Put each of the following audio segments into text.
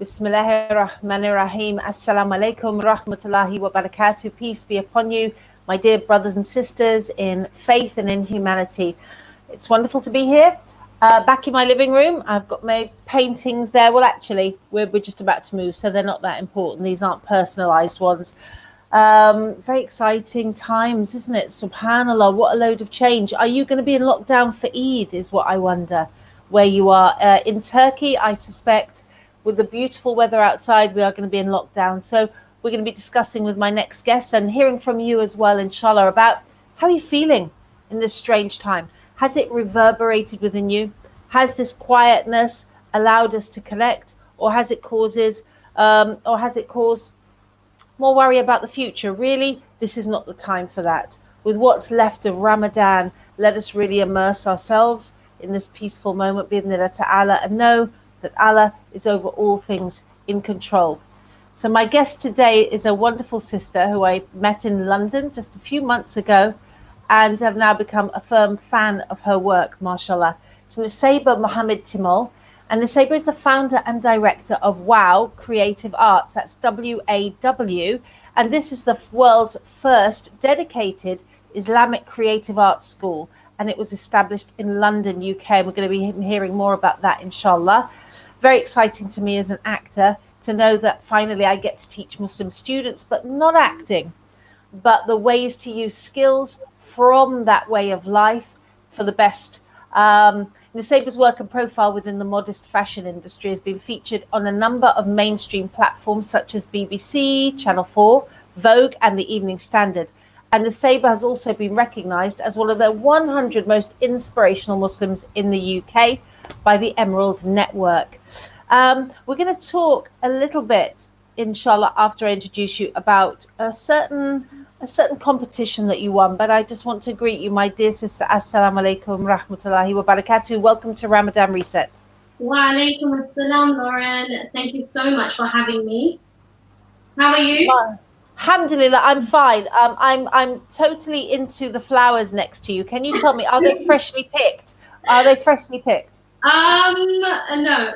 Bismillahirrahmanirrahim. Assalamu alaikum rahmatullahi wa barakatuh. Peace be upon you, my dear brothers and sisters in faith and in humanity. It's wonderful to be here. Back in my living room, I've got my paintings there. Well, actually, we're just about to move, so they're not that important. These aren't personalized ones. Very exciting times, isn't it? Subhanallah, what a load of change. Are you going to be in lockdown for Eid, is what I wonder, where you are. In Turkey, I suspect, with the beautiful weather outside, we are going to be in lockdown. So we're going to be discussing with my next guest and hearing from you as well, inshallah, about how you're feeling in this strange time. Has it reverberated within you? Has this quietness allowed us to connect, or has it caused more worry about the future? Really, this is not the time for that. With what's left of Ramadan, let us really immerse ourselves in this peaceful moment, bi'idhnillah ta'ala, and know that Allah is over all things in control. So my guest today is a wonderful sister who I met in London just a few months ago and have now become a firm fan of her work, mashallah. It's Nusaiba Mohammad Timol. And Nusaiba is the founder and director of WOW Creative Arts. That's WAW. And this is the world's first dedicated Islamic creative arts school. And it was established in London, UK. We're going to be hearing more about that, inshallah. Very exciting to me as an actor to know that finally I get to teach Muslim students, but not acting, but the ways to use skills from that way of life for the best. Nusaiba's work and profile within the modest fashion industry has been featured on a number of mainstream platforms such as BBC, Channel 4, Vogue, and the Evening Standard. And Nusaiba has also been recognised as one of the 100 most inspirational Muslims in the UK by the Emerald Network. We're going to talk a little bit, inshallah, after I introduce you, about a certain competition that you won. But I just want to greet you, my dear sister. Assalamu alaikum rahmatullahi wa barakatuh. Welcome to Ramadan Reset. Wa alaikum assalam, Lauren. Thank you so much for having me. How are you? Alhamdulillah, I'm fine. I'm totally into the flowers next to you. Can you tell me, are they freshly picked? Are they freshly picked? No.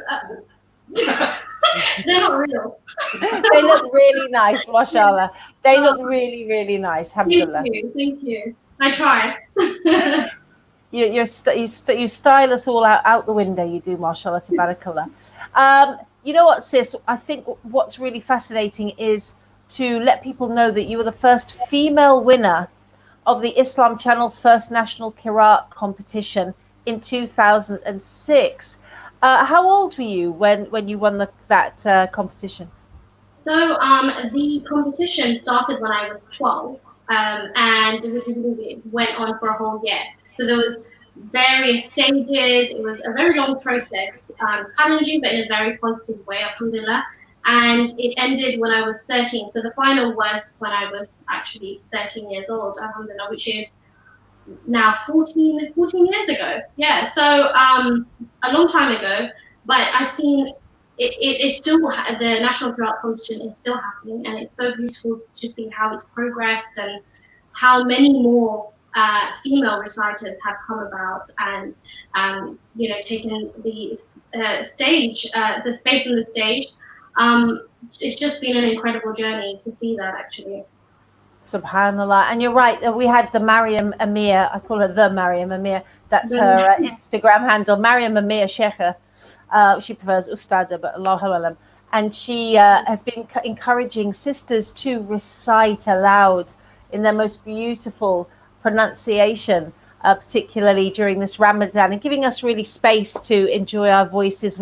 They're not real. They look really nice, mashallah. They look really, really nice. Alhamdulillah. Thank you. I try. You style us all out the window. You do, mashallah, tabarakallah. You know what, sis? I think what's really fascinating is to let people know that you were the first female winner of the Islam Channel's first national Qiraat competition in 2006. How old were you when you won that competition? So the competition started when I was 12, and it went on for a whole year. So there was various stages. It was a very long process, challenging, but in a very positive way, alhamdulillah. And it ended when I was 13. So the final was when I was actually 13 years old, alhamdulillah, which is now 14 years ago. Yeah, so a long time ago. But I've seen it's still, the National Qiraat competition is still happening, and it's so beautiful to see how it's progressed and how many more female reciters have come about and taken the stage, the space on the stage. It's just been an incredible journey to see that, actually. Subhanallah. And you're right, we had the Mariam Amir, I call her the Mariam Amir, that's her Instagram handle, Mariam Amir Sheikha. She prefers Ustada, but Allahu Alam. And she has been encouraging sisters to recite aloud in their most beautiful pronunciation, particularly during this Ramadan, and giving us really space to enjoy our voices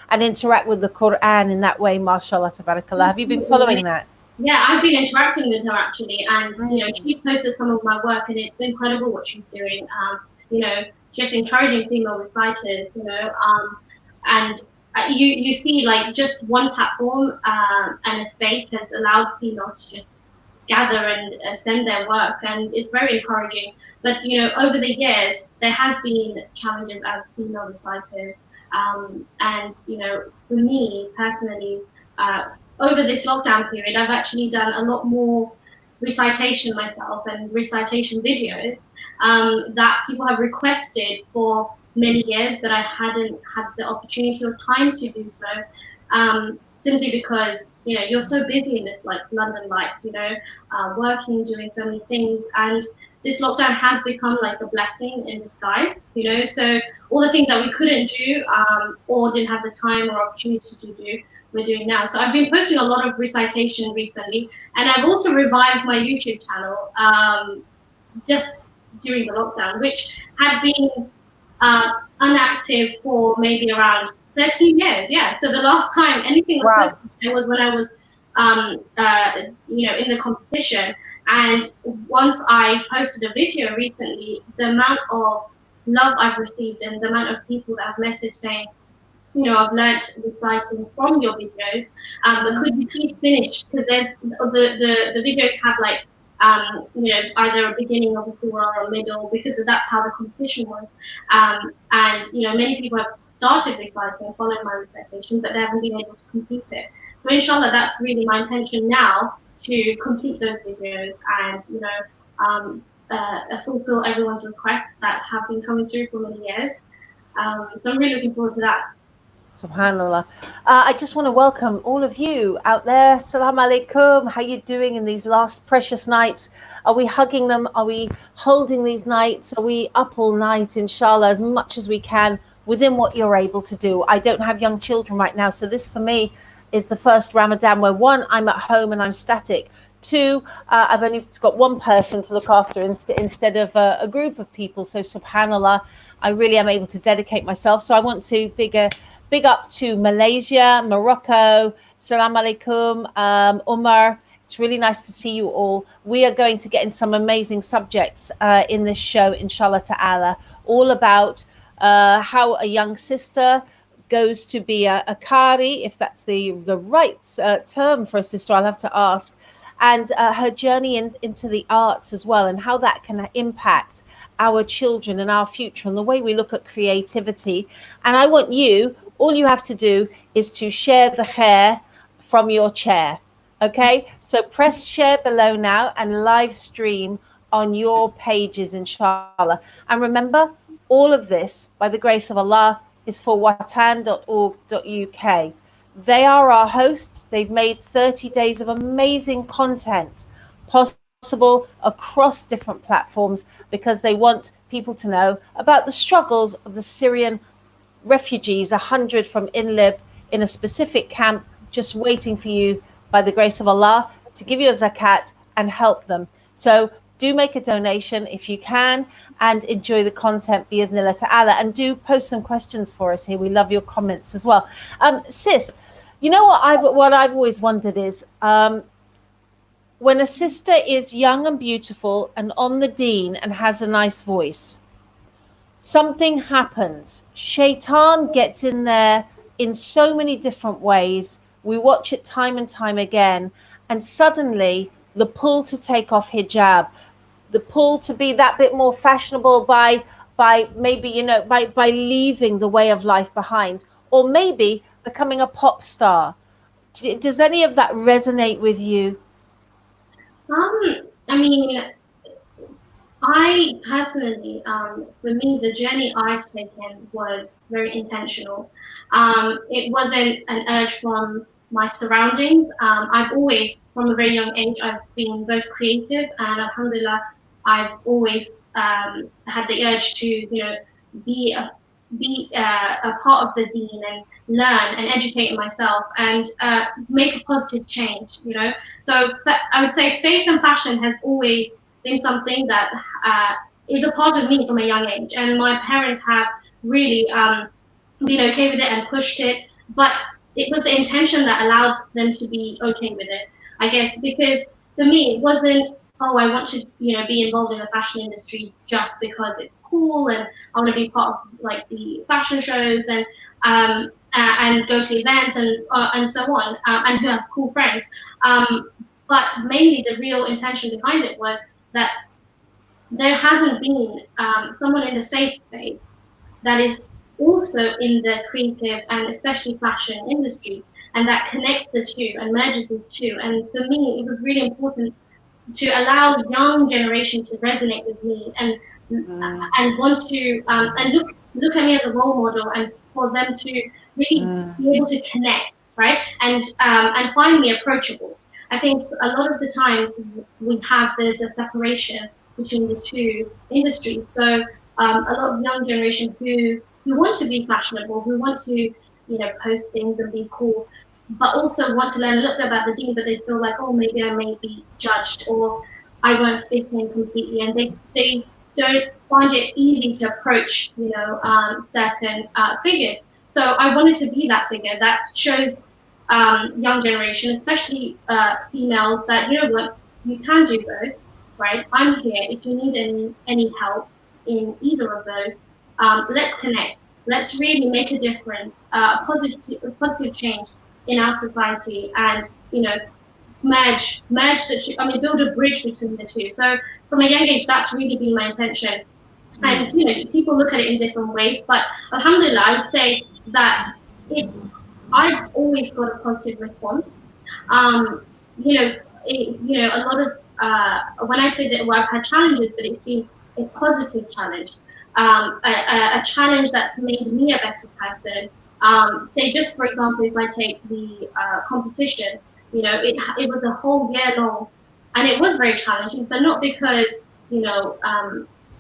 and interact with the Quran in that way, mashallah, tabarakallah. Have you been following that? Yeah, I've been interacting with her, actually, and she's posted some of my work, and it's incredible what she's doing. Just encouraging female reciters, and you see, like, just one platform and a space has allowed females to just gather and send their work, and it's very encouraging. But over the years, there has been challenges as female reciters, and for me personally, over this lockdown period, I've actually done a lot more recitation myself and recitation videos that people have requested for many years, but I hadn't had the opportunity or time to do so. simply because you're so busy in this like London life, working, doing so many things, and this lockdown has become like a blessing in disguise. So all the things that we couldn't do or didn't have the time or opportunity to do, we're doing now. So I've been posting a lot of recitation recently, and I've also revived my YouTube channel just during the lockdown, which had been inactive for maybe around 13 years. Yeah. So the last time anything was Wow. posted it was when I was, in the competition. And once I posted a video recently, the amount of love I've received and the amount of people that have messaged saying, I've learnt reciting from your videos, but could you please finish? Because there's the videos have like, either a beginning of a surah or a middle, because that's how the competition was. And many people have started reciting, followed my recitation, but they haven't been able to complete it. So inshallah, that's really my intention now, to complete those videos and fulfill everyone's requests that have been coming through for many years. So I'm really looking forward to that. Subhanallah. I just want to welcome all of you out there. Salam Alaykum. How you doing in these last precious nights? Are we hugging them? Are we holding these nights? Are we up all night, inshallah, as much as we can within what you're able to do? I don't have young children right now, so this for me is the first Ramadan where, one, I'm at home and I'm static. Two, I've only got one person to look after instead of a group of people. So subhanallah, I really am able to dedicate myself. So I want to big up to Malaysia, Morocco, Salam Alaikum, Omar. It's really nice to see you all. We are going to get in some amazing subjects in this show, inshallah ta'ala, all about how a young sister goes to be a qari, if that's the right term for a sister, I'll have to ask, and her journey into the arts as well, and how that can impact our children and our future and the way we look at creativity. And I want you, all you have to do is to share the khair from your chair. Okay, so press share below now and live stream on your pages, inshallah. And remember, all of this, by the grace of Allah, is for watan.org.uk. They are our hosts. They've made 30 days of amazing content possible across different platforms because they want people to know about the struggles of the Syrian refugees, 100 from Idlib in a specific camp, just waiting for you, by the grace of Allah, to give you a zakat and help them. So do make a donation if you can and enjoy the content, bi'idhnillah ta'ala, and do post some questions for us here. We love your comments as well. Sis, you know what I've always wondered is, when a sister is young and beautiful and on the deen and has a nice voice, something happens. Shaitan gets in there in so many different ways. We watch it time and time again. And suddenly the pull to take off hijab, the pull to be that bit more fashionable by maybe, by leaving the way of life behind, or maybe becoming a pop star. Does any of that resonate with you? I mean, I personally, for me, the journey I've taken was very intentional. It wasn't an urge from my surroundings. I've always, from a very young age, I've been both creative and alhamdulillah, I've always had the urge to, be a part of the deen and learn and educate myself and make a positive change. So I would say faith and fashion has always been something that is a part of me from a young age, and my parents have really been okay with it and pushed it, but it was the intention that allowed them to be okay with it, I guess, because for me it wasn't, oh, I want to be involved in the fashion industry just because it's cool and I want to be part of like the fashion shows and go to events and so on, and to have cool friends, but mainly the real intention behind it was that there hasn't been someone in the faith space that is also in the creative and especially fashion industry, and that connects the two and merges these two. And for me, it was really important to allow young generation to resonate with me and want to and look at me as a role model and for them to really be able to connect, right? And find me approachable. I think a lot of the times there's a separation between the two industries. So a lot of young generation who want to be fashionable, who want to post things and be cool, but also want to learn a little bit about the deen, but they feel like, oh, maybe I may be judged or I won't fit in completely, and they don't find it easy to approach certain figures. So I wanted to be that figure that shows young generation, especially females, that what, you can do both, right? I'm here if you need any help in either of those. Let's connect. Let's really make a difference, a positive change in our society, and merge the two. I mean, build a bridge between the two. So from a young age, that's really been my intention. And people look at it in different ways, but alhamdulillah, I would say that I've always got a positive response. A lot of when I say that, well, I've had challenges, but it's been a positive challenge, a challenge that's made me a better person. Say, just for example, if I take the competition, it was a whole year long, and it was very challenging, but not because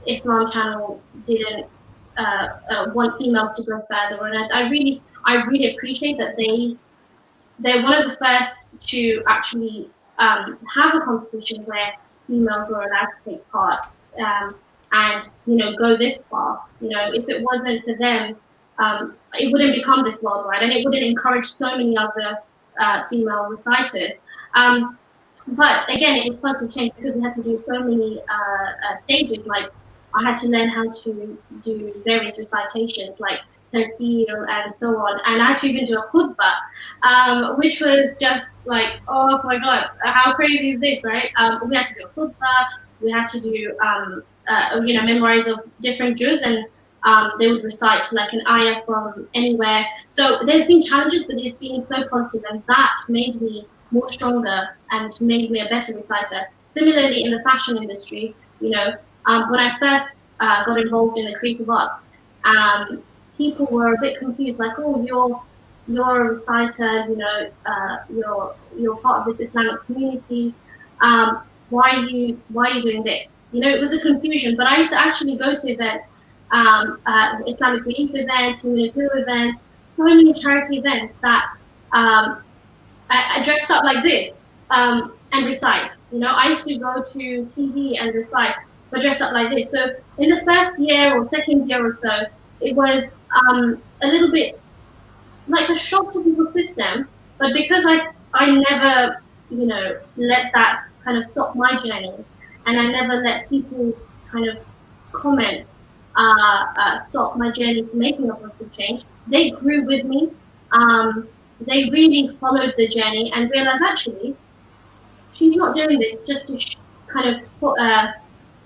Islam Channel didn't want females to go further. And I really appreciate that they're one of the first to actually have a competition where females were allowed to take part and go this far. If it wasn't for them, it wouldn't become this worldwide, and it wouldn't encourage so many other female reciters. But again, it was positive change because we had to do so many stages. Like, I had to learn how to do various recitations, like tartil and so on, and I had to even do a khutbah, which was just like, oh my god, how crazy is this, right? We had to do a khutbah, we had to do memorize of different juz, and they would recite like an ayah from anywhere. So there's been challenges, but it's been so positive, and that made me more stronger and made me a better reciter. Similarly, in the fashion industry, when I first got involved in the creative arts, people were a bit confused, like, oh, you're a reciter, you're part of this Islamic community. Why are you doing this? It was a confusion. But I used to actually go to events, Islamic relief events, human appeal events, so many charity events that I dressed up like this and recite. I used to go to TV and recite, but dressed up like this. So in the first year or second year or so, it was a little bit like a shock to people's system. But because I never, let that kind of stop my journey, and I never let people's kind of comments stop my journey to making a positive change, they grew with me. They really followed the journey and realized, actually, she's not doing this just to kind of put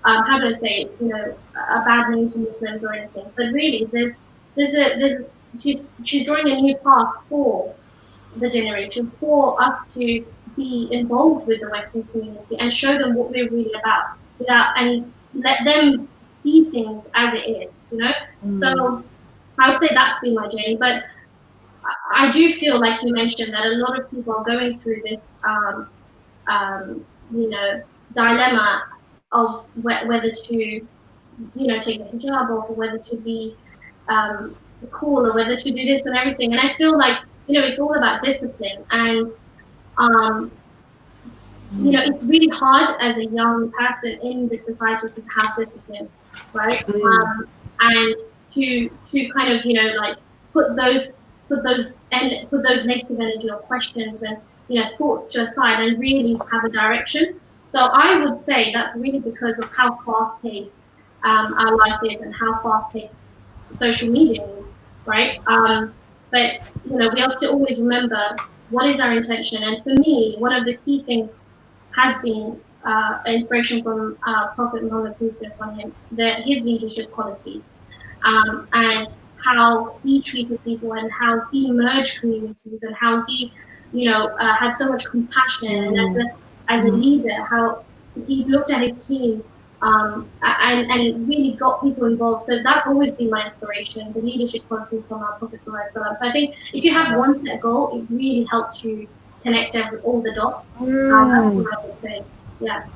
how do I say it, a bad name to Muslims or anything. But really, she's drawing a new path for the generation, for us to be involved with the Western community and show them what we're really about, and let them see things as it is, So I would say that's been my journey. But I do feel, like you mentioned, that a lot of people are going through this, dilemma of whether to, take the hijab off, or whether to be cool, or whether to do this and everything. And I feel like, it's all about discipline. And, it's really hard as a young person in this society to have discipline, right? And to kind of, put those negative energy or questions and thoughts to aside and really have a direction. So I would say that's really because of how fast-paced our life is and how fast-paced social media is, right? But we have to always remember what is our intention. And for me, one of the key things has been inspiration from Prophet Muhammad, peace be upon him, his leadership qualities, and how he treated people and how he merged communities and how he, had so much compassion. And as a leader, how he looked at his team and really got people involved. So that's always been my inspiration, the leadership qualities from our Prophet ﷺ. So I think if you have one set goal, it really helps you connect all the dots. That's what I would say. Yeah.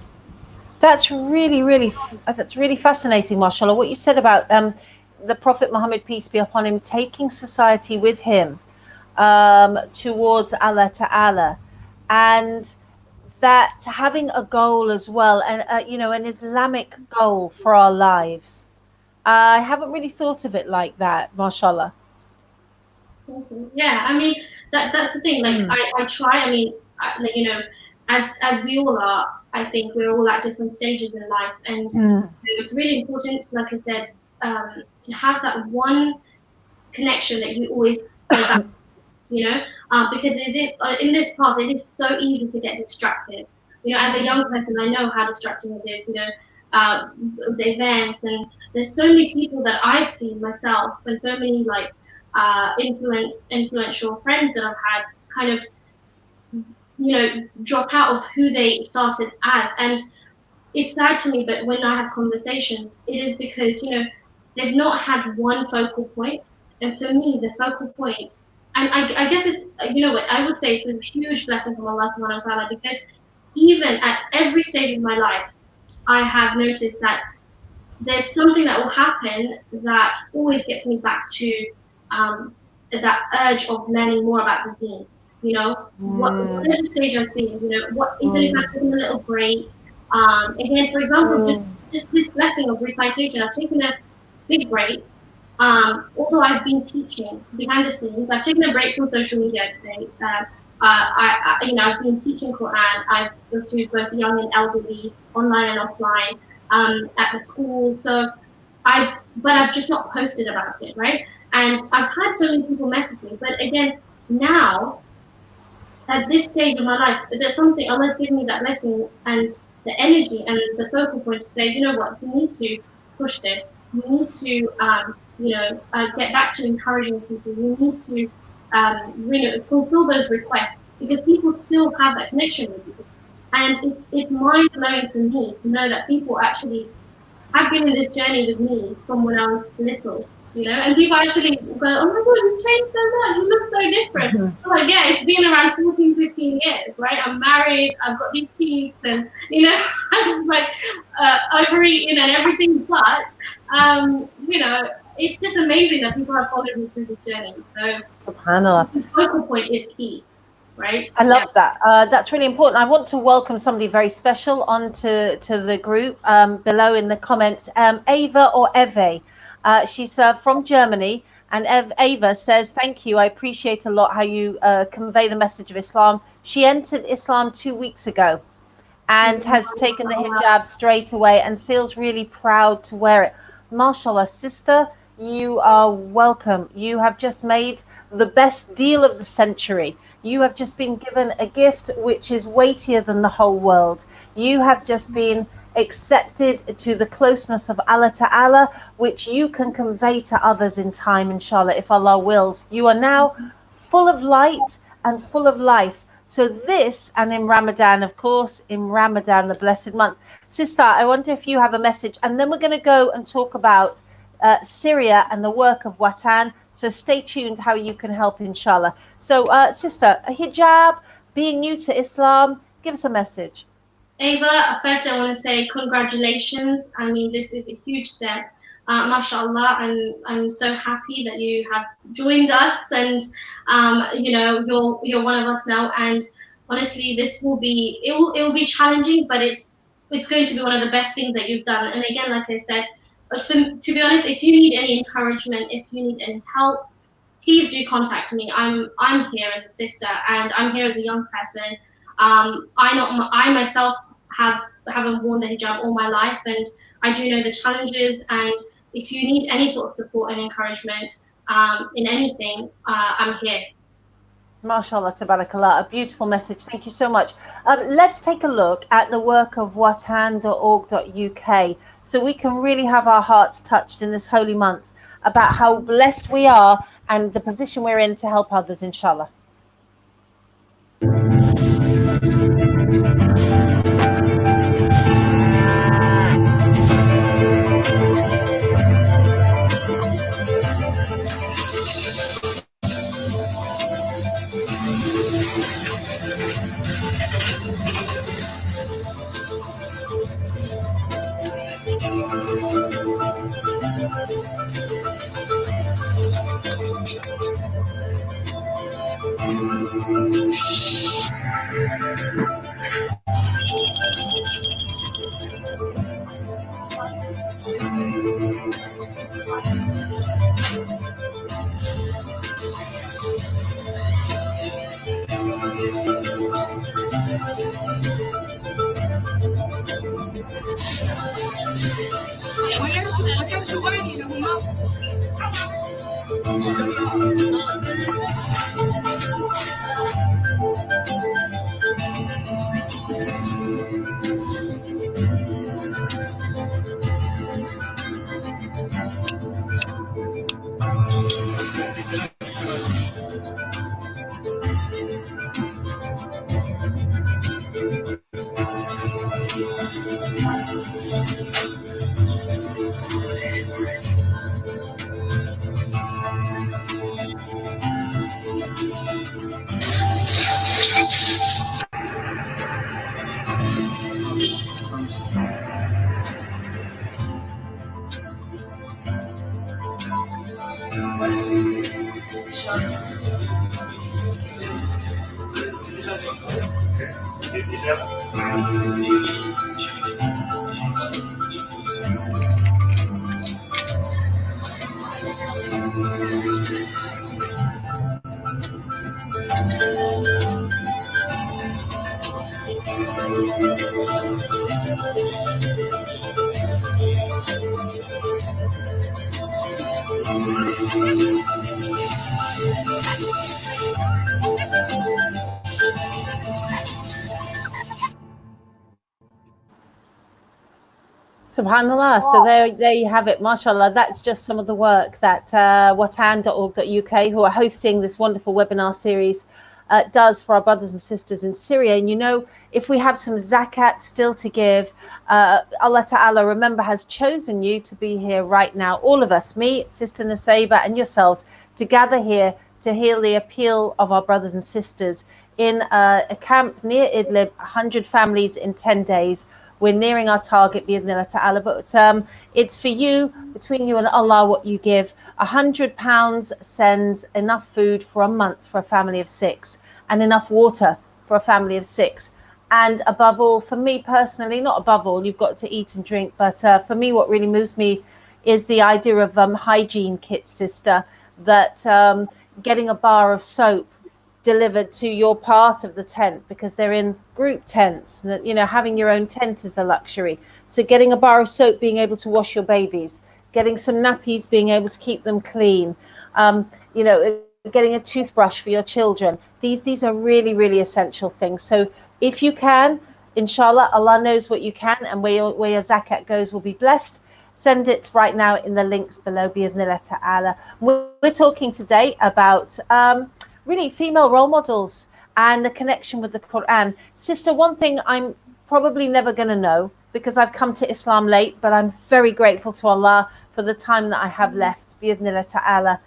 That's really fascinating, mashallah. What you said about the Prophet Muhammad, peace be upon him, taking society with him towards Allah Ta'ala, and that having a goal as well, and an Islamic goal for our lives. I haven't really thought of it like that, mashallah. Yeah, I mean that's the thing. Like I try. I mean, as we all are, I think we're all at different stages in life, and it's really important, like I said, to have that one connection that you always go back to, because it is in this path. It is so easy to get distracted. As a young person, I know how distracting it is. The events, and there's so many people that I've seen myself, and so many like influential friends that I've had kind of drop out of who they started as. And it's sad to me, but when I have conversations, it is because they've not had one focal point. And for me, the focal point, and I guess it's what I would say, it's a huge blessing from Allah subhanahu wa ta'ala, because even at every stage of my life, I have noticed that there's something that will happen that always gets me back to that urge of learning more about the deen. Whatever stage I've been, even if I've taken a little break. Again, for example, just this blessing of recitation, I've taken a big break. Although I've been teaching behind the scenes, I've taken a break from social media, I'd say. I've been teaching Quran. I've gone to both young and elderly, online and offline, at the school. So I've just not posted about it, right? And I've had so many people message me. But again, now, at this stage of my life, there's something, Allah's given me that blessing and the energy and the focal point to say, you know what, you need to push this. You need to, get back to encouraging people. You need to, fulfill those requests, because people still have that connection with you. And it's mind-blowing to me to know that people actually have been in this journey with me from when I was little. And people actually go, oh my God, you've changed so much. You look so different. I'm like, yeah, it's been around 14, 15 years, right? I'm married. I've got these cheeks, and I'm like overeating and everything. But it's just amazing that people have followed me through this journey. So, SubhanAllah, the focal point is key, right? I love that. That's really important. I want to welcome somebody very special onto the group below in the comments. Ava or Eve. She's from Germany, and Ava says, thank you. I appreciate a lot how you convey the message of Islam. She entered Islam 2 weeks ago and has taken the hijab straight away and feels really proud to wear it. MashaAllah, sister, you are welcome. You have just made the best deal of the century. You have just been given a gift which is weightier than the whole world. You have just been accepted to the closeness of Allah Ta'ala, which you can convey to others in time, inshallah, if Allah wills. You are now full of light and full of life. So this, and in Ramadan, of course, in Ramadan, the blessed month. Sister, I wonder if you have a message, and then we're going to go and talk about Syria and the work of WATAN. So stay tuned how you can help, inshallah. So sister, a hijab, being new to Islam, give us a message. Ava, first I want to say congratulations. I mean, this is a huge step. MashaAllah, I'm so happy that you have joined us, and you're one of us now. And honestly, this will be challenging, but it's going to be one of the best things that you've done. And again, like I said, to be honest, if you need any encouragement, if you need any help, please do contact me. I'm here as a sister, and I'm here as a young person. I myself haven't worn the hijab all my life, and I do know the challenges. And if you need any sort of support and encouragement in anything, I'm here. MashaAllah, tabarakallah, a beautiful message. Thank you so much. Let's take a look at the work of watan.org.uk so we can really have our hearts touched in this holy month about how blessed we are and the position we're in to help others, inshallah. Subhanallah. So there you have it. MashaAllah. That's just some of the work that WATAN.org.uk, who are hosting this wonderful webinar series, does for our brothers and sisters in Syria. And you know, if we have some zakat still to give, Allah Ta'ala, remember, has chosen you to be here right now. All of us, me, Sister Nusaiba, and yourselves, to gather here to hear the appeal of our brothers and sisters in a camp near Idlib, 100 families in 10 days. We're nearing our target, bi'idhnillah ta'ala, but it's for you, between you and Allah, what you give. £100 sends enough food for a month for a family of 6, and enough water for a family of 6. And above all, for me personally, not above all, you've got to eat and drink, but for me, what really moves me is the idea of hygiene kits, sister, that getting a bar of soap delivered to your part of the tent, because they're in group tents, you know, having your own tent is a luxury. So getting a bar of soap, being able to wash your babies, getting some nappies, being able to keep them clean, you know, getting a toothbrush for your children. These are really, really essential things. So if you can, inshallah, Allah knows what you can, and where your zakat goes will be blessed. Send it right now in the links below, bi'idhnillah ta'ala. We're talking today about really female role models and the connection with the Quran. Sister, one thing I'm probably never going to know, because I've come to Islam late, but I'm very grateful to Allah for the time that I have left, bi'idhnillah ta'ala.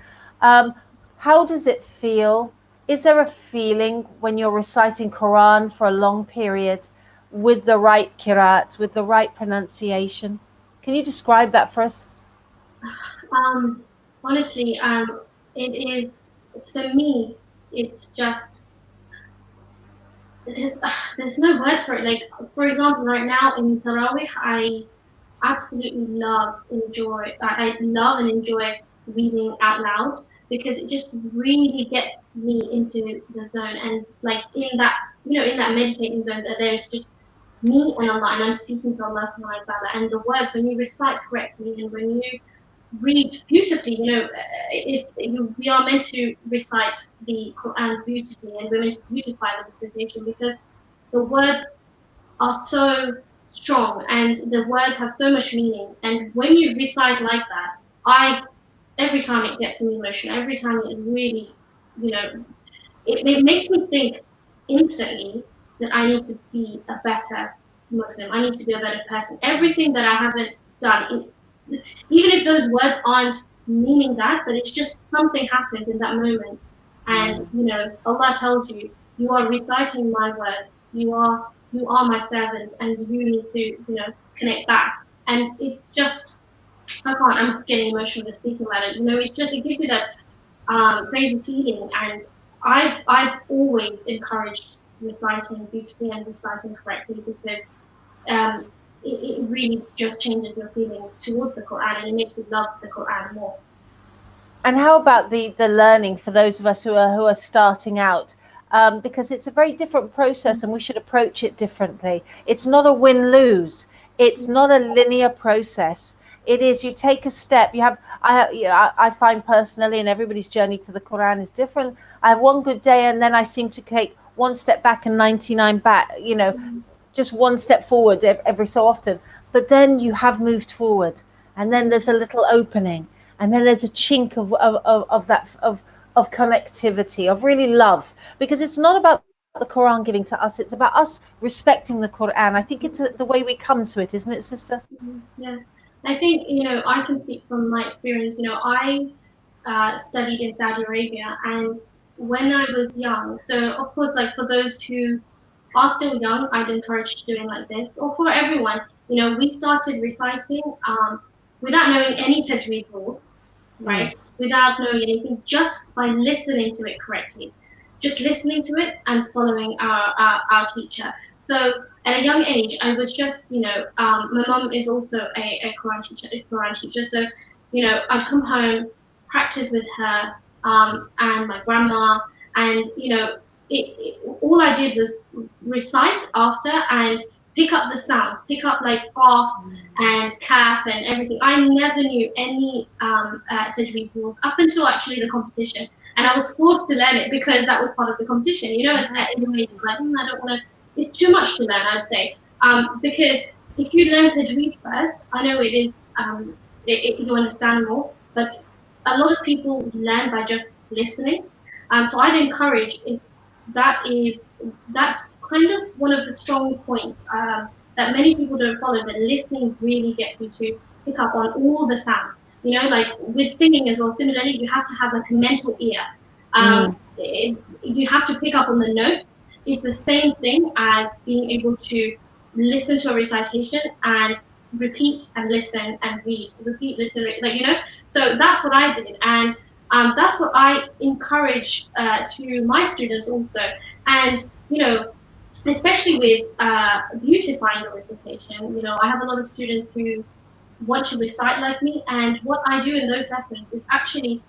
How does it feel? Is there a feeling when you're reciting Quran for a long period with the right qiraat, with the right pronunciation? Can you describe that for us? Honestly, it is, for me, it's just, there's no words for it. Like, for example, right now in Tarawih, I absolutely love and enjoy reading out loud, because it just really gets me into the zone, and like in that, you know, in that meditating zone, that there's just me and Allah, and I'm speaking to Allah subhanahu wa ta'ala, and the words, when you recite correctly and when you read beautifully, you know, we are meant to recite the Quran beautifully, and we're meant to beautify the recitation, because the words are so strong and the words have so much meaning. And when you recite like that, every time it gets me emotional, every time it really, you know, it makes me think instantly that I need to be a better Muslim. I need to be a better person. Everything that I haven't done, even if those words aren't meaning that, but it's just something happens in that moment. And, you know, Allah tells you, you are reciting my words. You are my servant, and you need to, you know, connect back. And it's just, I'm getting emotional just speaking about it. You know, it gives you that crazy feeling, and I've always encouraged reciting beautifully and reciting correctly, because it really just changes your feeling towards the Quran, and it makes you love the Quran more. And how about the learning for those of us who are starting out? Because it's a very different process, and we should approach it differently. It's not a win-lose. It's not a linear process. It is, you take a step. You have, I find personally, and everybody's journey to the Quran is different. I have one good day, and then I seem to take one step back and 99 back. Just one step forward every so often. But then you have moved forward, and then there's a little opening, and then there's a chink of connectivity, of really love, because it's not about the Quran giving to us, it's about us respecting the Quran. I think it's the way we come to it, isn't it, sister? Yeah, I think, I can speak from my experience. I studied in Saudi Arabia, and when I was young, so of course, like for those who are still young, I'd encourage doing like this, or for everyone, we started reciting without knowing any tajweed rules, right? Without knowing anything, just by listening to it correctly, just listening to it and following our teacher. So at a young age, I was just, my mom is also a Quran teacher. So, I'd come home, practice with her, and my grandma, and, all I did was recite after and pick up the sounds, pick up like qaf and kaf and everything. I never knew any tajweed rules up until actually the competition. And I was forced to learn it because that was part of the competition. In the way, like, I don't want to, it's too much to learn, I'd say. Because if you learn tajweed first, I know it is, you understand more, but a lot of people learn by just listening. So I'd encourage, if that's kind of one of the strong points that many people don't follow, but listening really gets you to pick up on all the sounds. Like with singing as well, similarly, you have to have like a mental ear. You have to pick up on the notes. It's the same thing as being able to listen to a recitation and repeat and listen and read, repeat, listen, read, So that's what I did, and that's what I encourage to my students also. And especially with beautifying the recitation, I have a lot of students who want to recite like me, and what I do in those lessons is actually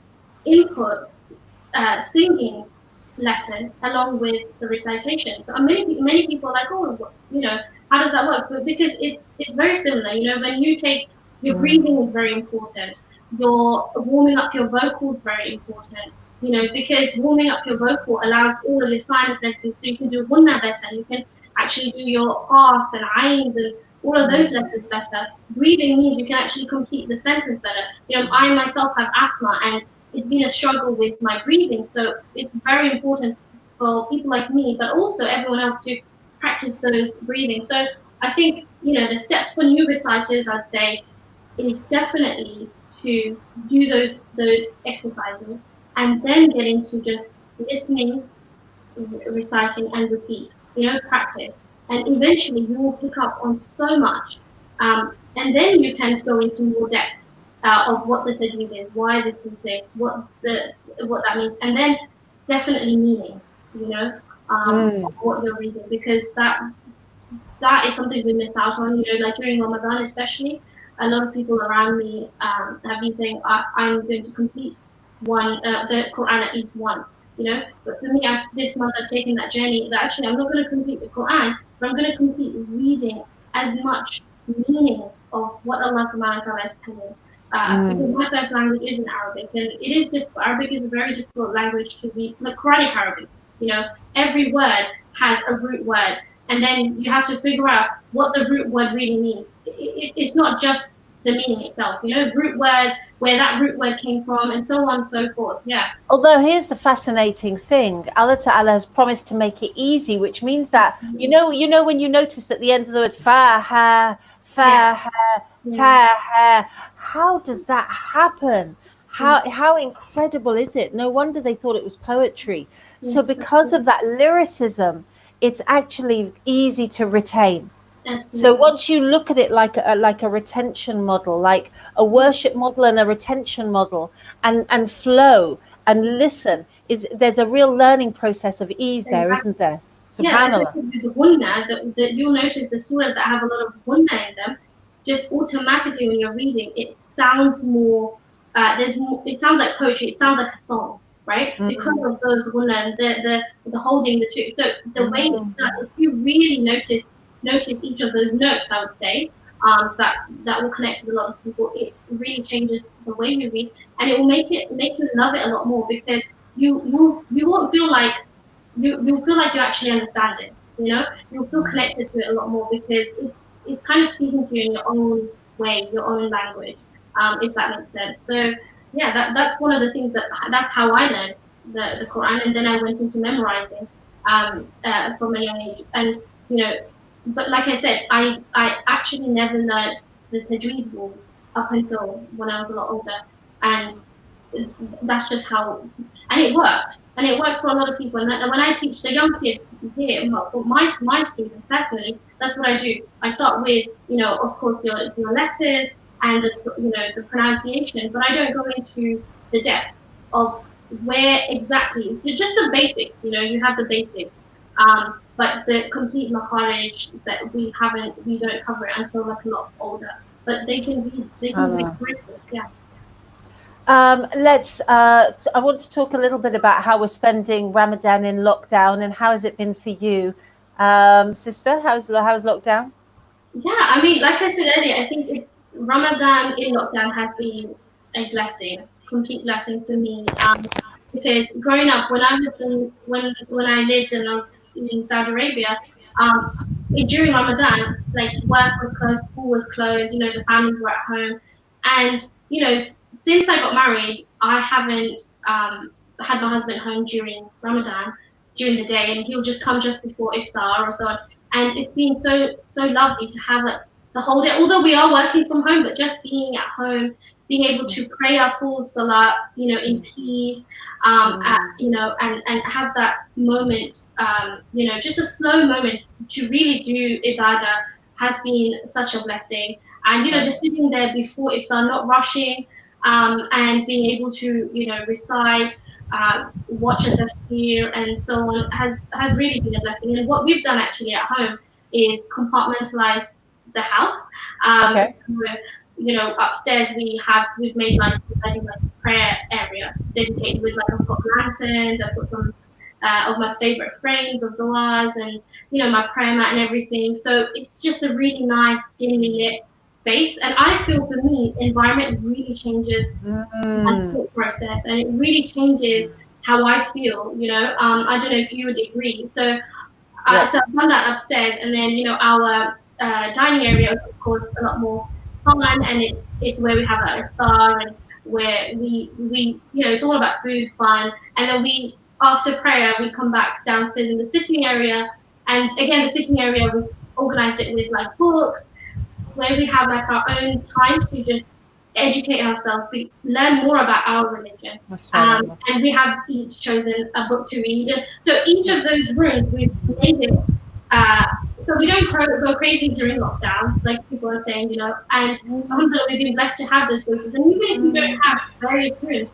input singing lesson along with the recitation. So many people are like, oh, how does that work? But because it's very similar. When you take your breathing is very important. Your warming up your vocal is very important. Because warming up your vocal allows all of your sinus and everything, so you can do gunna better. You can actually do your qafs and ayns and all of those letters better. Breathing means you can actually complete the sentence better. I myself have asthma, and it's been a struggle with my breathing. So it's very important for people like me, but also everyone else, to practice those breathing. So I think, the steps for new reciters, I'd say, is definitely to do those exercises, and then get into just listening, reciting, and repeat. Practice, and eventually you will pick up on so much, and then you can go into more depth of what the tajweed is, why this is this, what that means, and then definitely meaning. What you're reading, because that is something we miss out on. Like during Ramadan, especially, a lot of people around me have been saying, I'm going to complete the Quran at least once. But for me, this month I've taken that journey that actually I'm not going to complete the Quran, but I'm going to complete reading as much meaning of what Allah subhanahu wa ta'ala is telling us. Because my first language isn't Arabic, and it is difficult. Arabic is a very difficult language to read, like Quranic Arabic. Every word has a root word, and then you have to figure out what the root word really means. It's not just the meaning itself, root words, where that root word came from, and so on and so forth. Yeah. Although here's the fascinating thing, Allah Ta'ala has promised to make it easy, which means that, when you notice at the end of the words, fa-ha, ta-ha, how does that happen? How incredible is it? No wonder they thought it was poetry. So because of that lyricism, it's actually easy to retain. Absolutely. So once you look at it like a retention model, like a worship model and a retention model, and flow and listen, there's a real learning process of ease there, isn't there? Yeah, like Subhanallah. with the gunna, that you'll notice the surahs that have a lot of gunna in them, just automatically when you're reading, it sounds more. There's more. It sounds like poetry. It sounds like a song, right? Because of those gunna and the holding the two. So the way it starts, if you really notice each of those notes, I would say, that will connect with a lot of people. It really changes the way you read, and it will make you love it a lot more, because you won't feel like you'll feel like you actually understand it. You'll feel connected to it a lot more, because it's kind of speaking to you in your own way, your own language, if that makes sense. So yeah, that's one of the things that's how I learned the Quran, and then I went into memorizing from a young age. And but like I said, I actually never learned the tajweed rules up until when I was a lot older, and that's just how, and it worked, and it works for a lot of people. And when I teach the young kids here, for my students personally, that's what I do. I start with, of course, your letters and the pronunciation, but I don't go into the depth of where exactly, just the basics. You have the basics, but the complete makharij that we don't cover it until like a lot older. But they can read yeah. I want to talk a little bit about how we're spending Ramadan in lockdown, and how has it been for you, sister? How's lockdown? Yeah, I mean, like I said earlier, I think Ramadan in lockdown has been a blessing, complete blessing for me. Because growing up, when I was when I lived in Saudi Arabia, um, during Ramadan, like work was closed, school was closed, the families were at home, and since I got married, I haven't had my husband home during Ramadan during the day, and he'll just come just before iftar or so on. And it's been so lovely to have like the whole day, although we are working from home, but just being at home, being able to pray our full salah, in peace, and have that moment, just a slow moment to really do ibadah, has been such a blessing. And just sitting there before iftar, not rushing, and being able to recite, watch a tafsir and so on, has really been a blessing. And what we've done actually at home is compartmentalize the house. Okay. So, upstairs we've made like a prayer area dedicated with I've got lanterns, I've got some of my favorite frames of du'as, and my prayer mat and everything. So it's just a really nice dimly lit space, and I feel for me environment really changes my thought process, and it really changes how I feel. I don't know if you would agree. So so I've done that upstairs, and then our dining area is of course a lot more fun, and it's where we have our iftar, and where we it's all about food, fun, and then after prayer we come back downstairs in the sitting area, and again the sitting area we've organized it with like books, where we have like our own time to just educate ourselves, we learn more about our religion, and we have each chosen a book to read. And so each of those rooms we've made it so we don't go crazy during lockdown, like people are saying, and alhamdulillah, we've been blessed to have those spaces. And even if you don't have various rooms,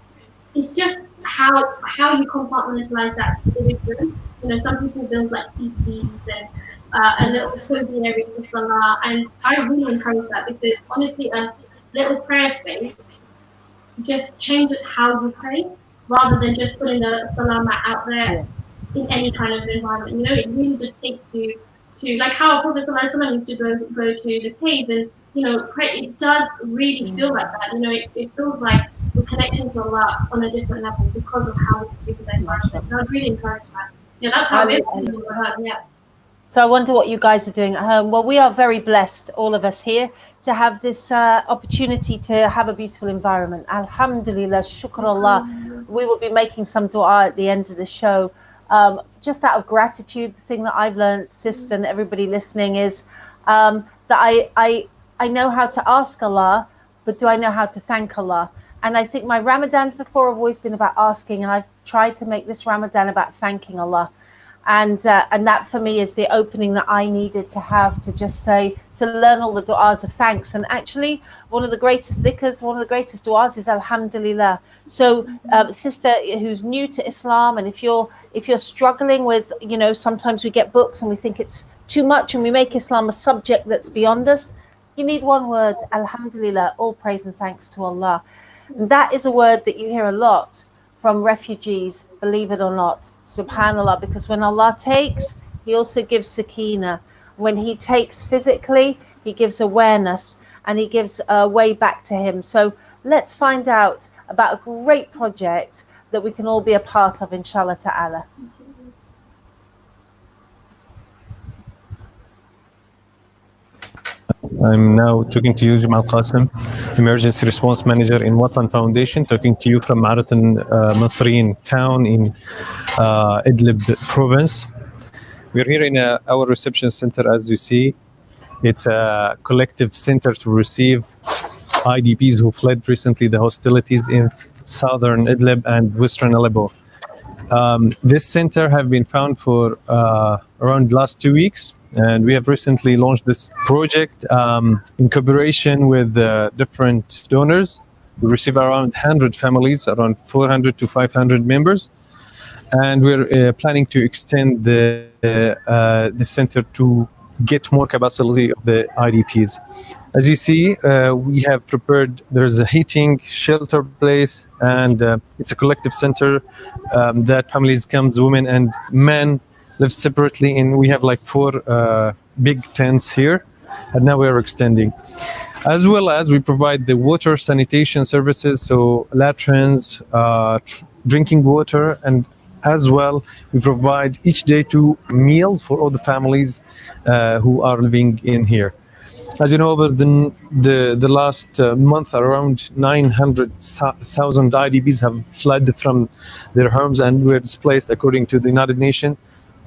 it's just how you compartmentalize that specific room. Some people build like teepees and a little cozy area for salah, and I really encourage that, because honestly, a little prayer space just changes how you pray, rather than just putting a salah mat out there in any kind of environment. It really just takes you to like how our Prophet ﷺ used to go to the cave and pray. It does really feel like that. It feels like we're connecting to Allah on a different level because of how we do the environment. And I'd really encourage that. That's how it is. Yeah. So I wonder what you guys are doing at home. Well, we are very blessed, all of us here, to have this opportunity to have a beautiful environment. Alhamdulillah, shukr Allah. We will be making some dua at the end of the show. Just out of gratitude, the thing that I've learned, sister, and everybody listening, is that I know how to ask Allah, but do I know how to thank Allah? And I think my Ramadans before have always been about asking, and I've tried to make this Ramadan about thanking Allah. and that for me is the opening that I needed to have, to just say, to learn all the du'as of thanks. And actually one of the greatest dhikrs, one of the greatest du'as is alhamdulillah. So sister who's new to Islam, and if you're struggling with, you know, sometimes we get books and we think it's too much and we make Islam a subject that's beyond us, you need one word, alhamdulillah, all praise and thanks to Allah. And that is a word that you hear a lot from refugees, believe it or not, subhanallah, because when Allah takes, he also gives sakina. When he takes physically, he gives awareness, and he gives a way back to him. So let's find out about a great project that we can all be a part of, inshallah ta'ala. I'm now talking to you, Jamal Qasim, Emergency Response Manager in WATAN Foundation, talking to you from Marathon Masreen town in Idlib province. We're here in our reception center, as you see. It's a collective center to receive IDPs who fled recently the hostilities in southern Idlib and western Aleppo. This center have been found for around the last 2 weeks, and we have recently launched this project in cooperation with different donors. We receive around 100 families, around 400 to 500 members, and we're planning to extend the center to get more capacity of the IDPs. As you see, we have prepared, there's a heating, shelter place, and it's a collective center that families comes, women and men live separately in. We have like 4 big tents here, and now we are extending. As well as we provide the water sanitation services, so latrines, drinking water, and as well we provide each day 2 meals for all the families who are living in here. As you know, over the last month, around 900,000 IDPs have fled from their homes and were displaced, according to the United Nations.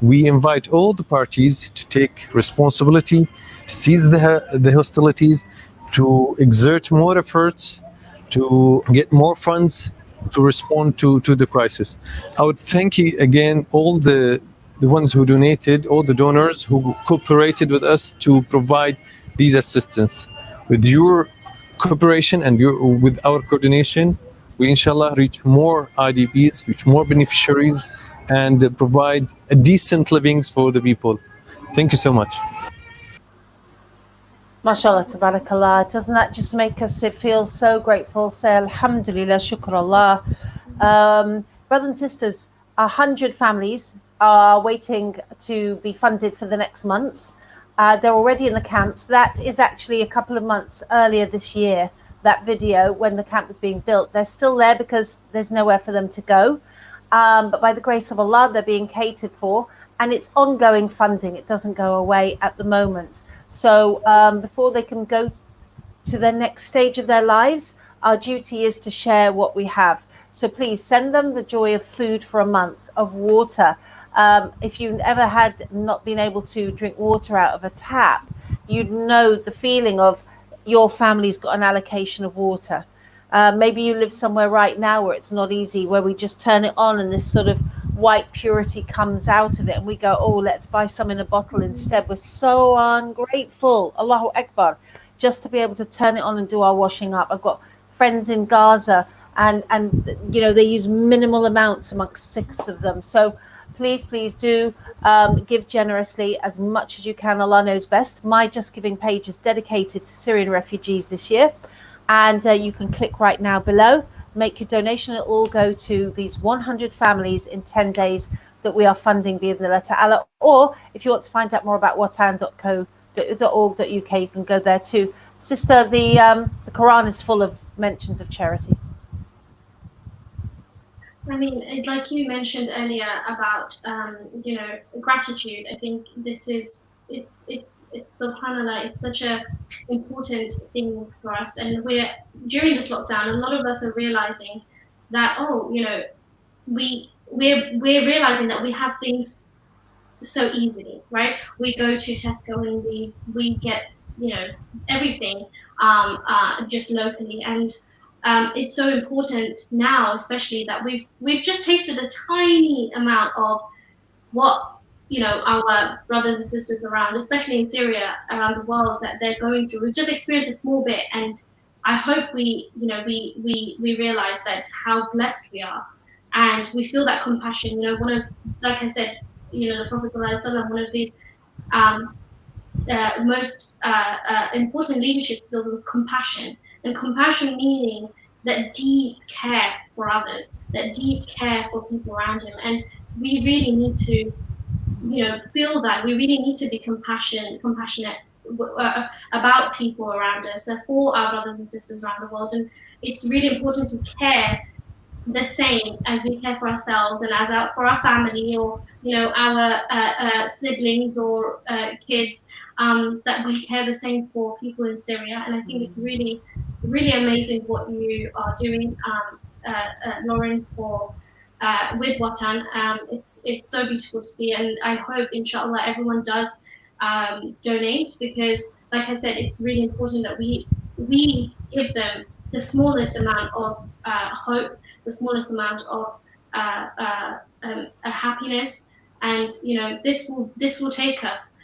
We invite all the parties to take responsibility, cease the hostilities, to exert more efforts, to get more funds to respond to the crisis. I would thank you again, all the ones who donated, all the donors who cooperated with us to provide these assistance. With your cooperation and with our coordination, we inshallah reach more IDPs, reach more beneficiaries, and provide a decent livings for the people. Thank you so much. MashaAllah, tabarakallah. Doesn't that just make us feel so grateful? Say alhamdulillah, shukrullah. Brothers and sisters, 100 families are waiting to be funded for the next months. They're already in the camps. That is actually a couple of months earlier this year, that video, when the camp was being built. They're still there because there's nowhere for them to go. But by the grace of Allah, they're being catered for, and it's ongoing funding. It doesn't go away at the moment. So before they can go to the next stage of their lives, our duty is to share what we have. So please send them the joy of food for a month, of water. If you've ever had not been able to drink water out of a tap, you'd know the feeling of your family's got an allocation of water. Maybe you live somewhere right now where it's not easy, where we just turn it on and this sort of white purity comes out of it, and we go, oh, let's buy some in a bottle instead. We're so ungrateful, Allahu Akbar, just to be able to turn it on and do our washing up. I've got friends in Gaza, and you know, they use minimal amounts amongst 6 of them. So please do give generously as much as you can. Allah knows best. My Just Giving page is dedicated to Syrian refugees this year, and you can click right now below, make your donation. It'll all go to these 100 families in 10 days that we are funding bi'idhnillah ta'ala. Or if you want to find out more about watan.org.uk, you can go there too. Sister, the Quran is full of mentions of charity. I mean, like you mentioned earlier about you know, gratitude. I think this is it's subhanallah, it's such a important thing for us. And we're during this lockdown, a lot of us are realizing that, oh, you know, we're realizing that we have things so easily, right? We go to Tesco and we get, you know, everything just locally, and it's so important now, especially that we've just tasted a tiny amount of what our brothers and sisters around, especially in Syria, around the world, that they're going through. We've just experienced a small bit, and I hope we realize that how blessed we are, and we feel that compassion. One of, like I said, the Prophet ﷺ, one of these most important leadership skills was compassion, and compassion meaning that deep care for others, that deep care for people around him, and we really need to feel that. We really need to be compassionate about people around us, for our brothers and sisters around the world. And it's really important to care the same as we care for ourselves, and as for our family, or our siblings or kids, that we care the same for people in Syria. And I think it's really, really amazing what you are doing, Lauren, for with WATAN. It's so beautiful to see, and I hope, inshallah, everyone does donate, because, like I said, it's really important that we give them the smallest amount of hope, the smallest amount of happiness, and this will take us.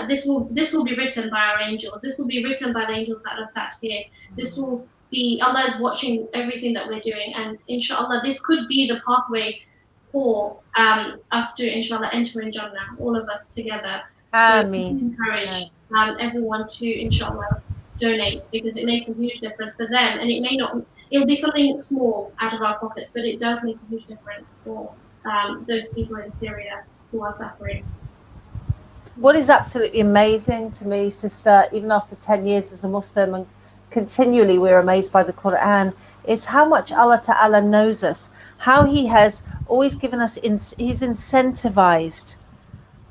This will be written by our angels. This will be written by the angels that are sat here. This will be, Allah is watching everything that we're doing, and inshallah this could be the pathway for us to, inshallah, enter in Jannah, all of us together. Ameen. So encourage everyone to, inshallah, donate, because it makes a huge difference for them, and it'll be something small out of our pockets, but it does make a huge difference for those people in Syria who are suffering. What is absolutely amazing to me, sister, even after 10 years as a Muslim, and continually we're amazed by the Quran, is how much Allah Ta'ala knows us, how he has always given us, he's incentivized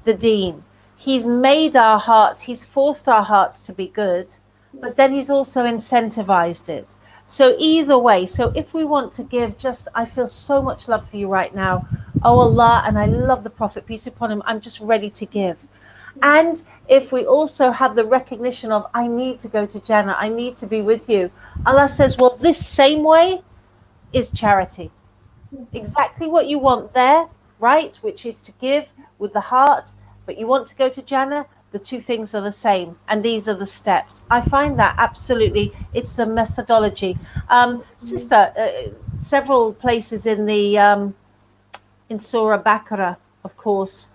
the deen. He's made our hearts, he's forced our hearts to be good, but then he's also incentivized it. So either way, so if we want to give, I feel so much love for you right now. Oh Allah, and I love the Prophet, peace be upon him, I'm just ready to give. And if we also have the recognition of, I need to go to Jannah, I need to be with you, Allah says, well, this same way is charity. Exactly what you want there, right? Which is to give with the heart, but you want to go to Jannah, the two things are the same. And these are the steps. I find that absolutely, it's the methodology. Sister, several places in in Surah Baqarah, of course,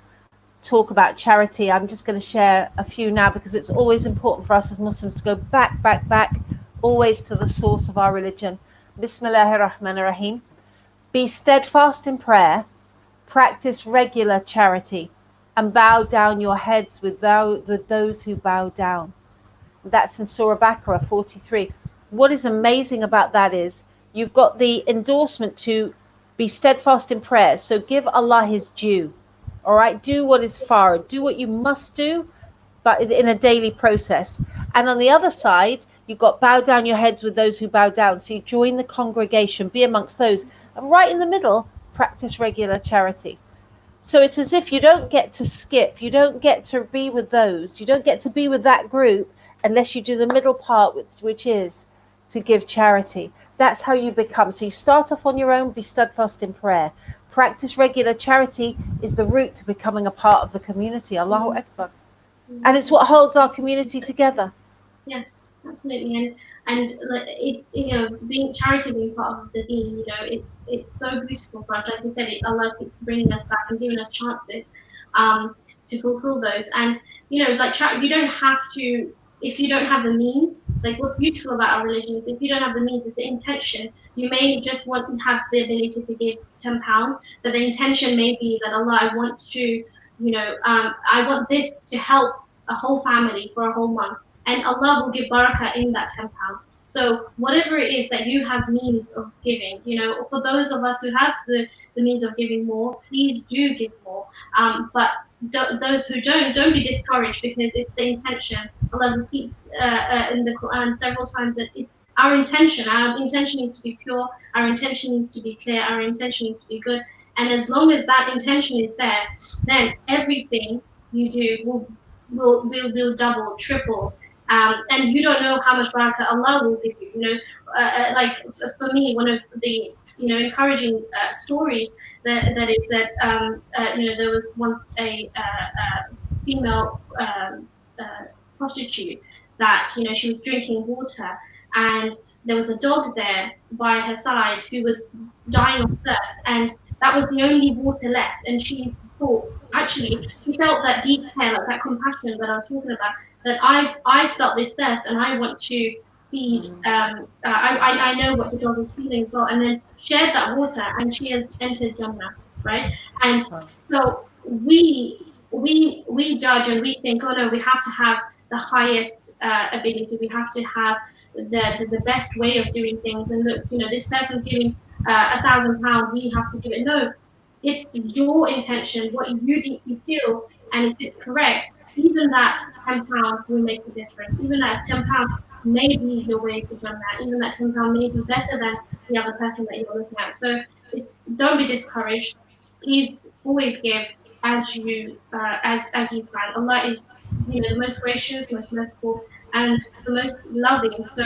talk about charity. I'm just going to share a few now, because it's always important for us as Muslims to go back, always to the source of our religion. Bismillahir Rahmanir Rahim. Be steadfast in prayer, practice regular charity, and bow down your heads with those who bow down. That's in Surah Baqarah 43. What is amazing about that is you've got the endorsement to be steadfast in prayer. So give Allah his due. All right, do what is fard, do what you must do, but in a daily process. And on the other side, you've got bow down your heads with those who bow down. So you join the congregation, be amongst those. And right in the middle, practice regular charity. So it's as if you don't get to skip, you don't get to be with those, you don't get to be with that group unless you do the middle part, which is to give charity. That's how you become. So you start off on your own, be steadfast in prayer. Practice regular charity is the route to becoming a part of the community. Allahu Akbar. And it's what holds our community together. Yeah, absolutely. And it's, being charity, being part of the deen, it's so beautiful for us. Like I said, Allah keeps bringing us back and giving us chances to fulfill those. And you don't have to, if you don't have the means. Like, what's beautiful about our religion is, if you don't have the means, it's the intention. You may just want to have the ability to give £10, but the intention may be that, Allah, I want to, I want this to help a whole family for a whole month, and Allah will give barakah in that £10. So whatever it is that you have means of giving, for those of us who have the means of giving more, please do give more. But those who don't be discouraged, because it's the intention. Allah repeats in the Quran several times that it's our intention. Our intention needs to be pure. Our intention needs to be clear. Our intention needs to be good. And as long as that intention is there, then everything you do will double, triple, and you don't know how much barakah Allah will give you. You know, like for me, one of the encouraging stories that is that there was once a female prostitute that she was drinking water, and there was a dog there by her side who was dying of thirst, and that was the only water left. And she thought, actually, she felt that deep care, like that compassion that I was talking about, that I've felt this thirst and I want to feed. I know what the dog is feeling as well, and then shared that water, and she has entered Jannah, right? And so we judge and we think, oh no, we have to have the highest ability, we have to have the best way of doing things, and look, this person's giving £1,000, we have to give it. No, it's your intention, what you deeply feel, and if it's correct, even that £10 will make a difference. Even that £10 may be your way to Jannah. Even that £10 may be better than the other person that you're looking at. So don't be discouraged. Please always give as you can. Allah is the most gracious, most merciful, and the most loving. So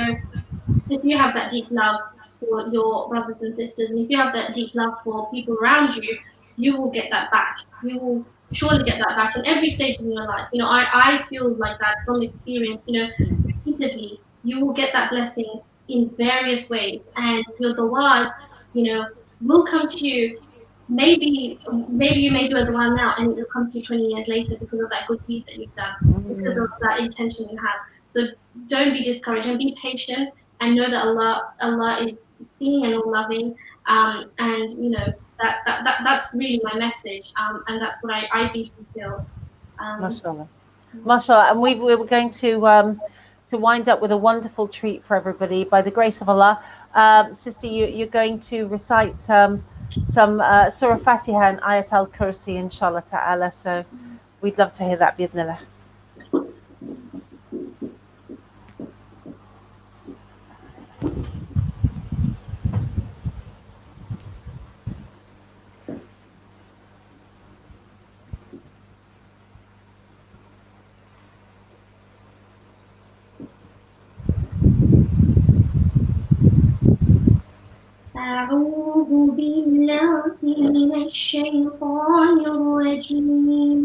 if you have that deep love for your brothers and sisters, and if you have that deep love for people around you, you will get that back. You will surely get that back in every stage of your life. I feel like that from experience. Repeatedly, you will get that blessing in various ways, and your du'as, will come to you. Maybe you may do a dua now, and it will come to you 20 years later because of that good deed that you've done, because of that intention you have. So don't be discouraged, and be patient, and know that Allah is seeing and all loving, and that's really my message, and that's what I deeply feel. Mashallah, mashallah. And we were going to wind up with a wonderful treat for everybody by the grace of Allah. Sister, you're going to recite some Surah Fatiha and Ayat al-Kursi, inshallah ta'ala. So we'd love to hear that, bi'idhnillah. أعوذ بالله من الشيطان الرجيم.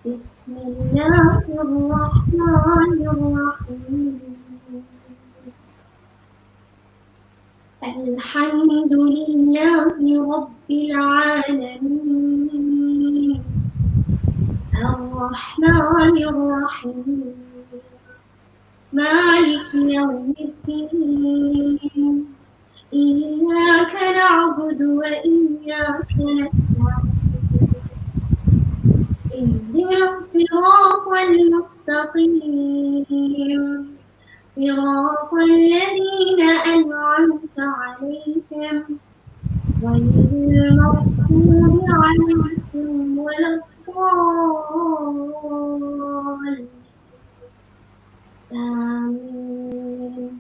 بسم الله الرحمن الرحيم. الحمد لله رب العالمين الرحمن الرحيم مالك يوم الدين إياك نعبد وإياك نستعين اهدنا الصراط المستقيم صراط الذين أنعمت عليهم غير المغضوب عليهم ولا الضالين آمين.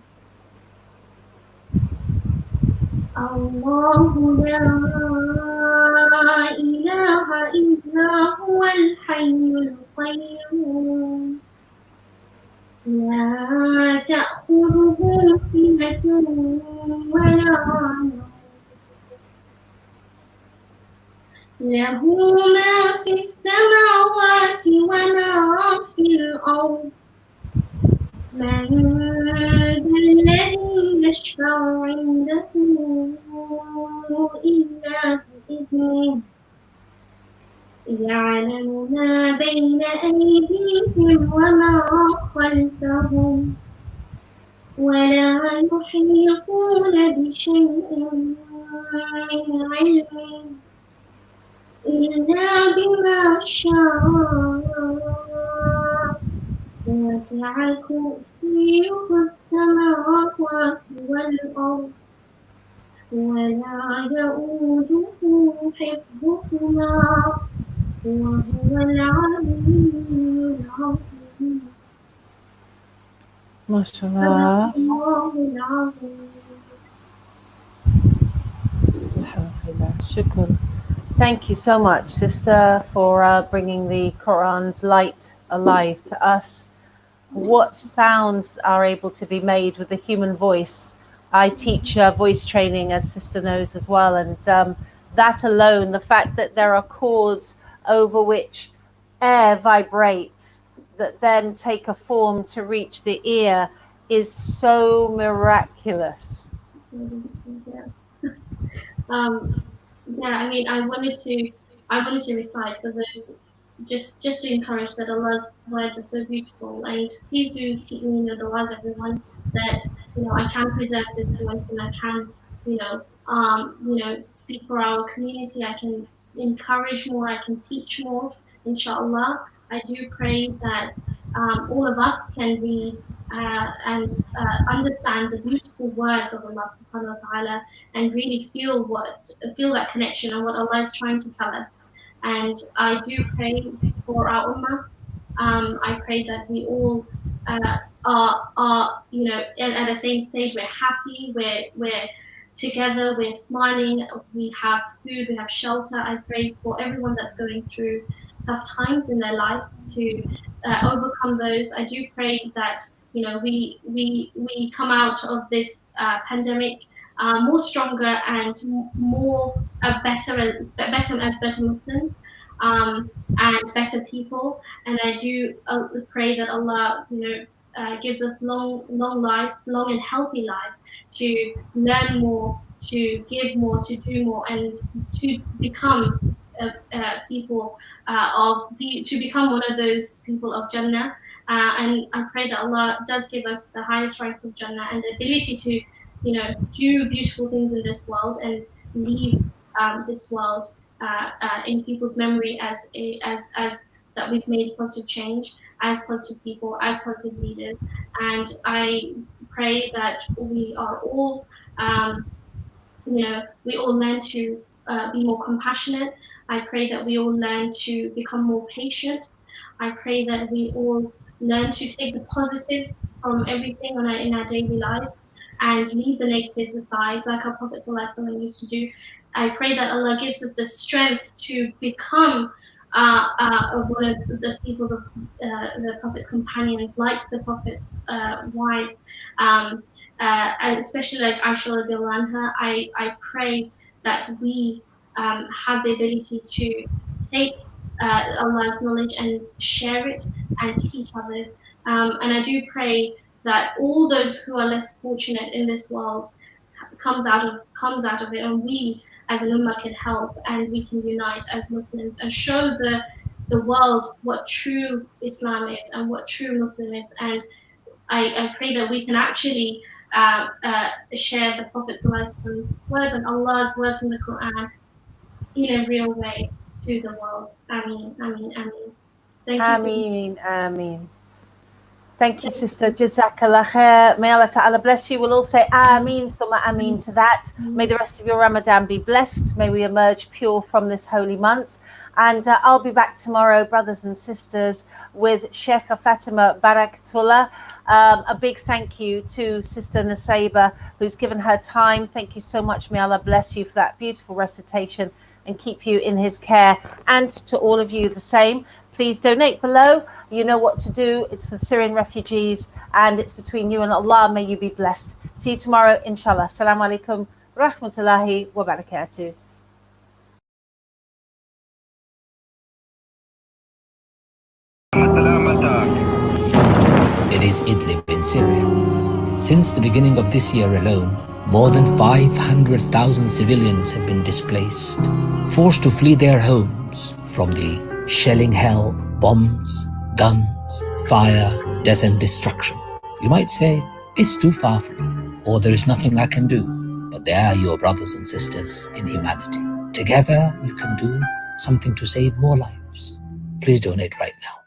الله لا إله إلا هو الحي القيوم لا تأخذه سنة ولا نوم له ما في السماوات وما في الأرض من ذا الذي يشفع عنده إلا بإذنه يعلم ما بين أيديهم وما خلفهم ولا يحيطون بشيء من علمه إلا بما شاء وسع كرسيه السماوات والأرض ولا يؤوده حفظهما وهو العلي العظيم. ما شاء الله. الله العظيم. Shukr. Thank you so much, sister, for bringing the Quran's light alive. To us, what sounds are able to be made with the human voice? I teach voice training, as Sister knows as well, and that alone, the fact that there are chords over which air vibrates that then take a form to reach the ear is so miraculous. Yeah, I mean, I wanted to recite for those, just to encourage that Allah's words are so beautiful, and please do keep me in your du'as, everyone, that I can preserve this voice, and I can speak for our community. I can encourage more. I can teach more. Inshallah, I do pray that all of us can read and understand the beautiful words of Allah Subhanahu wa Taala, and really feel that connection and what Allah is trying to tell us. And I do pray for our ummah. I pray that we all are at the same stage. We're happy. We're together. We're smiling. We have food. We have shelter. I pray for everyone that's going through tough times in their life to overcome those. I do pray that we come out of this pandemic more stronger and more better Muslims, and better people. And I do pray that Allah gives us long lives, long and healthy lives, to learn more, to give more, to do more, and to become people to become one of those people of Jannah. And I pray that Allah does give us the highest ranks of Jannah and the ability to do beautiful things in this world and leave this world in people's memory as that we've made positive change, as positive people, as positive leaders. And I pray that we are all we all learn to be more compassionate. I pray that we all learn to become more patient. I pray that we all learn to take the positives from everything in our daily lives and leave the negatives aside, like our Prophet ﷺ used to do. I pray that Allah gives us the strength to become one of the peoples of the Prophet's companions, like the Prophet's wives, especially like Aisha radiallahu anha. I pray that we have the ability to take Allah's knowledge and share it and teach others. And I do pray that all those who are less fortunate in this world comes out of it, and we as an ummah can help, and we can unite as Muslims and show the world what true Islam is and what true Muslim is. And I pray that we can actually share the Prophet's words and Allah's words from the Quran in a real way to the world. Ameen, ameen, ameen. Thank you. Ameen, ameen. Thank you, Sister. Jazakallah khair. May Allah Ta'ala bless you. We'll all say Ameen, thumma Ameen to that. May the rest of your Ramadan be blessed. May we emerge pure from this holy month. And I'll be back tomorrow, brothers and sisters, with Sheikh Fatima Barakatullah. A big thank you to Sister Nusaiba, who's given her time. Thank you so much. May Allah bless you for that beautiful recitation and keep you in his care. And to all of you the same. Please donate below. You know what to do. It's for Syrian refugees, and it's between you and Allah. May you be blessed. See you tomorrow, inshallah. Salam alaikum, rahmatullahi wa barakatuh. It is Idlib in Syria. Since the beginning of this year alone, more than 500,000 civilians have been displaced, forced to flee their homes from the shelling hell, bombs, guns, fire, death and destruction. You might say, it's too far for me, or there is nothing I can do. But they are your brothers and sisters in humanity. Together, you can do something to save more lives. Please donate right now.